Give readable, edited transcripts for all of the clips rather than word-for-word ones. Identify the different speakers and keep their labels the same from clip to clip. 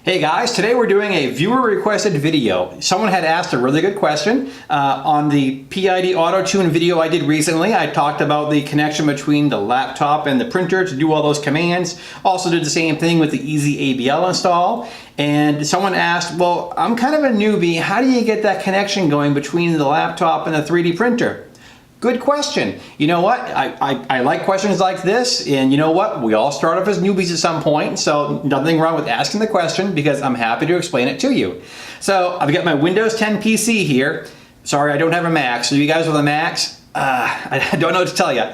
Speaker 1: Hey guys, today we're doing a viewer requested video. Someone had asked a really good question on the PID auto tune video I did recently. I talked about the connection between the laptop and the printer to do all those commands. Also did the same thing with the easy ABL install. And someone asked, well, I'm kind of a newbie. How do you get that connection going between the laptop and the 3D printer? Good question. You know what? I like questions like this, and you know what? We all start off as newbies at some point, so nothing wrong with asking the question because I'm happy to explain it to you. So I've got my Windows 10 PC here. Sorry, I don't have a Mac. So you guys with a Macs? I don't know what to tell you.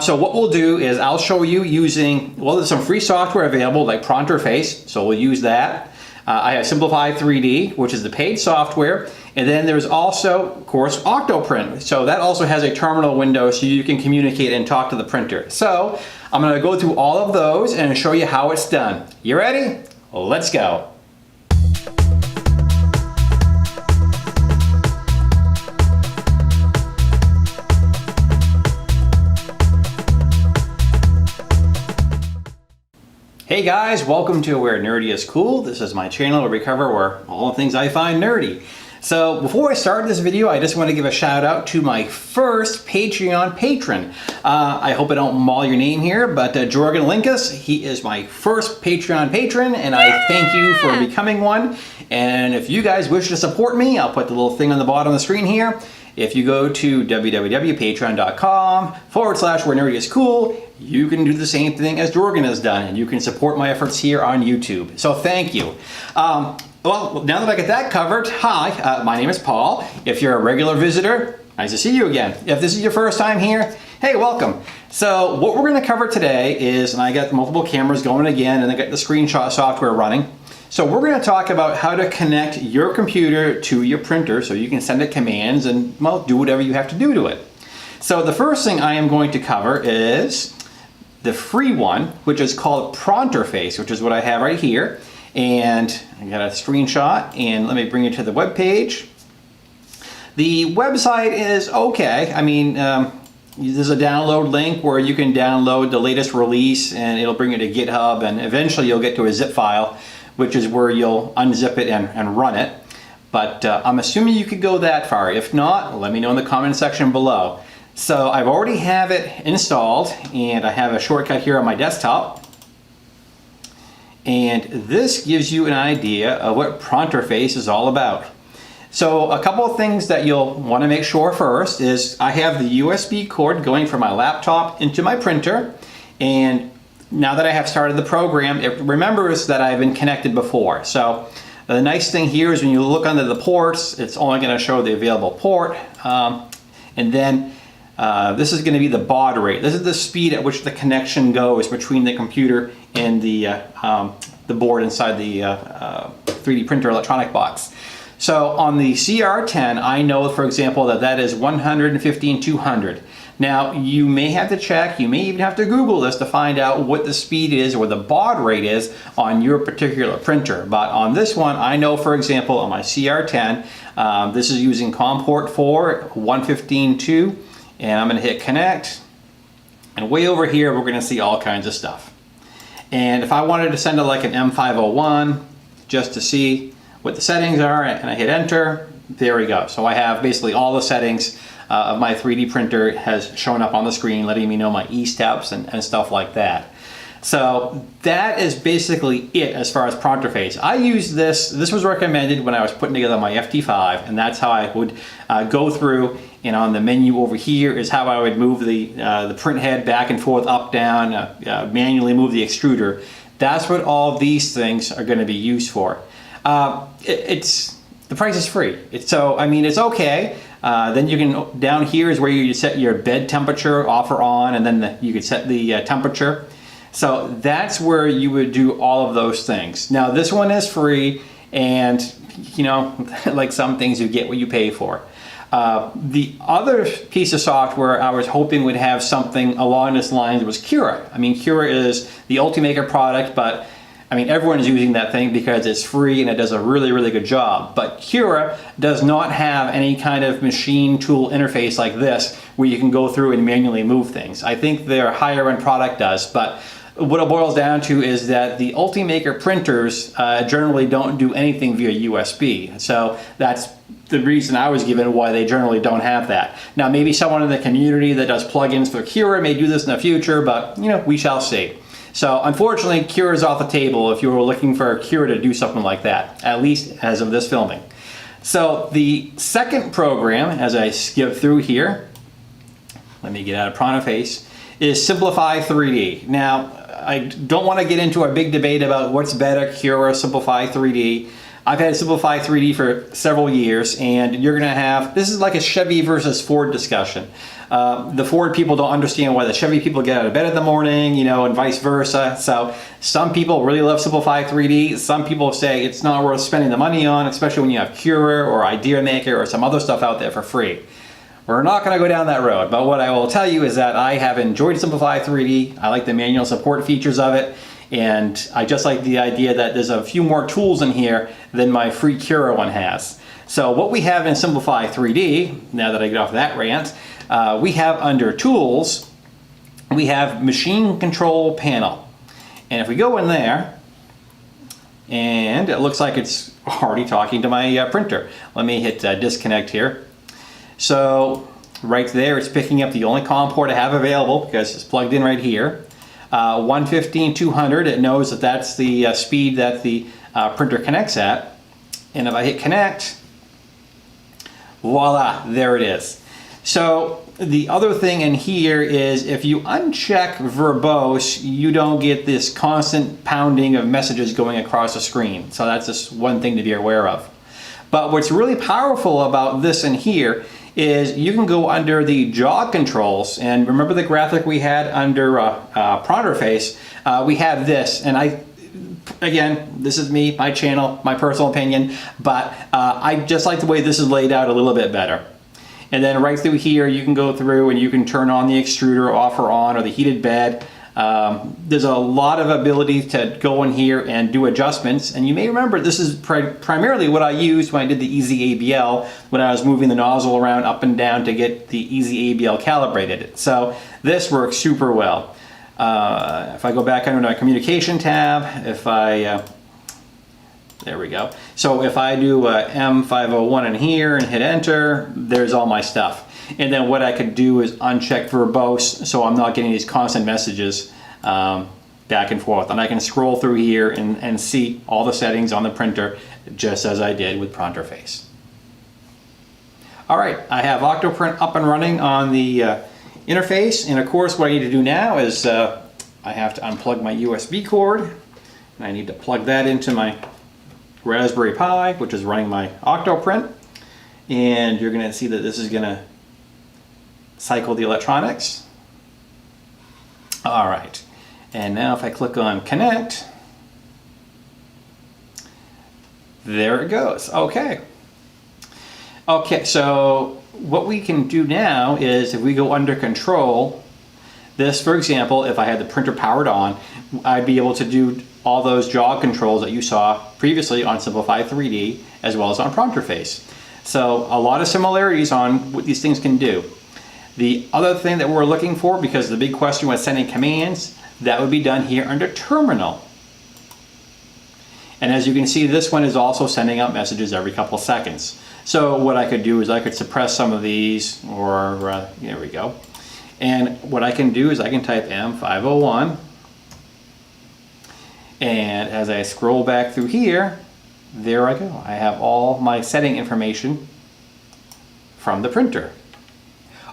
Speaker 1: So what we'll do is I'll show you using, well, there's some free software available like Pronterface, so we'll use that. I have Simplify 3D, which is the paid software. And then there's also, of course, Octoprint. So that also has a terminal window so you can communicate and talk to the printer. So I'm going to go through all of those and show you how it's done. You ready? Let's go. Hey guys, welcome to Where Nerdy is Cool. This is my channel where we cover all the things I find nerdy. So before I start this video, I just want to give a shout out to my first Patreon patron. I hope I don't maul your name here, but Jorgen Linkus, he is my first Patreon patron, and I thank you for becoming one. And if you guys wish to support me, I'll put the little thing on the bottom of the screen here. If you go to www.patreon.com/where nerdy is cool, you can do the same thing as Jorgen has done, and you can support my efforts here on YouTube. So thank you. Well, now that I get that covered, hi, my name is Paul. If you're a regular visitor, nice to see you again. If this is your first time here, hey, welcome. So what we're going to cover today is, and I got multiple cameras going again, and I got the screenshot software running. So we're going to talk about how to connect your computer to your printer so you can send it commands and, well, do whatever you have to do to it. So the first thing I am going to cover is the free one, which is called Pronterface, which is what I have right here. And I got a screenshot, and let me bring you to the web page. The website is okay. I mean, there's a download link where you can download the latest release, and it'll bring you to GitHub, and eventually you'll get to a zip file, which is where you'll unzip it and run it. But I'm assuming you could go that far. If not, let me know in the comment section below. So I've already have it installed, and I have a shortcut here on my desktop. And this gives you an idea of what Pronterface is all about. So a couple of things that you'll want to make sure first is I have the USB cord going from my laptop into my printer, and now that I have started the program, it remembers that I've been connected before. So the nice thing here is when you look under the ports, it's only going to show the available port, and then this is going to be the baud rate. This is the speed at which the connection goes between the computer and the board inside the 3D printer electronic box. So on the CR10, I know, for example, that is 115/200. Now, you may have to check, you may even have to Google this to find out what the speed is or the baud rate is on your particular printer. But on this one, I know, for example, on my CR10, this is using COM port 4, 115/2. And I'm going to hit connect, and way over here we're going to see all kinds of stuff. And if I wanted to send it like an M501 just to see what the settings are, and I hit enter, there we go. So I have basically all the settings of my 3D printer has shown up on the screen, letting me know my E-steps and stuff like that. So that is basically it as far as Pronterface. I use this was recommended when I was putting together my FT5, and that's how I would go through, and on the menu over here is how I would move the print head back and forth, up, down, manually move the extruder. That's what all these things are going to be used for. The price is free. So, I mean, it's okay. Then you can, down here is where you set your bed temperature off or on, and then you could set the temperature. So that's where you would do all of those things. Now this one is free, and you know, like some things, you get what you pay for. The other piece of software I was hoping would have something along this line was Cura. I mean, Cura is the Ultimaker product, but I mean, everyone is using that thing because it's free and it does a really, really good job. But Cura does not have any kind of machine tool interface like this where you can go through and manually move things. I think their higher end product does, but what it boils down to is that the Ultimaker printers generally don't do anything via USB. So that's the reason I was given why they generally don't have that. Now maybe someone in the community that does plugins for Cura may do this in the future, but you know, we shall see. So unfortunately, Cura is off the table if you were looking for Cura to do something like that, at least as of this filming. So the second program, as I skip through here, let me get out of Pronterface, is Simplify 3D. Now, I don't want to get into a big debate about what's better, Cura or Simplify 3D. I've had Simplify 3D for several years, and you're going to have, this is like a Chevy versus Ford discussion. The Ford people don't understand why the Chevy people get out of bed in the morning, you know, and vice versa. So some people really love Simplify 3D. Some people say it's not worth spending the money on, especially when you have Cura or IdeaMaker or some other stuff out there for free. We're not going to go down that road, but what I will tell you is that I have enjoyed Simplify 3D. I like the manual support features of it, and I just like the idea that there's a few more tools in here than my free Cura one has. So what we have in Simplify 3D, now that I get off that rant, we have under Tools, we have Machine Control Panel. And if we go in there, and it looks like it's already talking to my printer. Let me hit disconnect here. So right there, it's picking up the only COM port I have available because it's plugged in right here. 115/200, it knows that that's the speed that the printer connects at. And if I hit connect, voila, there it is. So the other thing in here is if you uncheck verbose, you don't get this constant pounding of messages going across the screen. So that's just one thing to be aware of. But what's really powerful about this in here is you can go under the jog controls, and remember the graphic we had under Pronterface, we have this, and again, this is me, my channel, my personal opinion, but I just like the way this is laid out a little bit better. And then right through here, you can go through and you can turn on the extruder off or on, or the heated bed. There's a lot of ability to go in here and do adjustments, and you may remember this is primarily what I used when I did the Easy ABL, when I was moving the nozzle around up and down to get the Easy ABL calibrated. So this works super well. If I go back under my communication tab, if I, there we go. So if I do M501 in here and hit enter, there's all my stuff. And then what I could do is uncheck verbose, so I'm not getting these constant messages back and forth. And I can scroll through here and see all the settings on the printer, just as I did with Pronterface. All right, I have Octoprint up and running on the interface. And of course, what I need to do now is I have to unplug my USB cord. And I need to plug that into my Raspberry Pi, which is running my Octoprint. And you're gonna see that this is gonna cycle the electronics. All right, and now if I click on connect, there it goes. Okay. Okay, so what we can do now is if we go under control, this, for example, if I had the printer powered on, I'd be able to do all those jog controls that you saw previously on Simplify 3D as well as on Pronterface. So a lot of similarities on what these things can do. The other thing that we're looking for, because the big question was sending commands, that would be done here under Terminal. And as you can see, this one is also sending out messages every couple of seconds. So what I could do is I could suppress some of these, or there we go. And what I can do is I can type M501. And as I scroll back through here, there I go. I have all my setting information from the printer.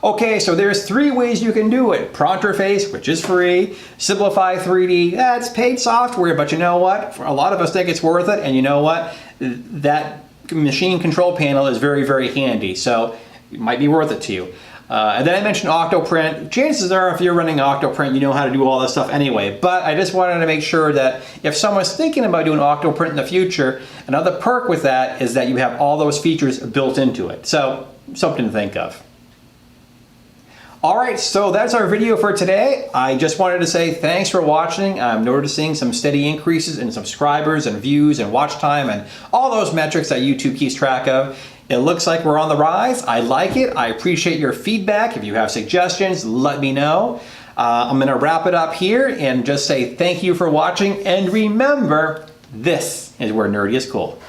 Speaker 1: Okay, so there's 3 ways you can do it. Pronterface, which is free. Simplify 3D, that's paid software, but you know what? A lot of us think it's worth it, and you know what? That machine control panel is very, very handy, so it might be worth it to you. And then I mentioned Octoprint. Chances are if you're running Octoprint, you know how to do all this stuff anyway, but I just wanted to make sure that if someone's thinking about doing Octoprint in the future, another perk with that is that you have all those features built into it. So, something to think of. Alright, so that's our video for today. I just wanted to say thanks for watching. I'm noticing some steady increases in subscribers and views and watch time and all those metrics that YouTube keeps track of. It looks like we're on the rise. I like it. I appreciate your feedback. If you have suggestions, let me know. I'm going to wrap it up here and just say thank you for watching, and remember, this is where nerdy is cool.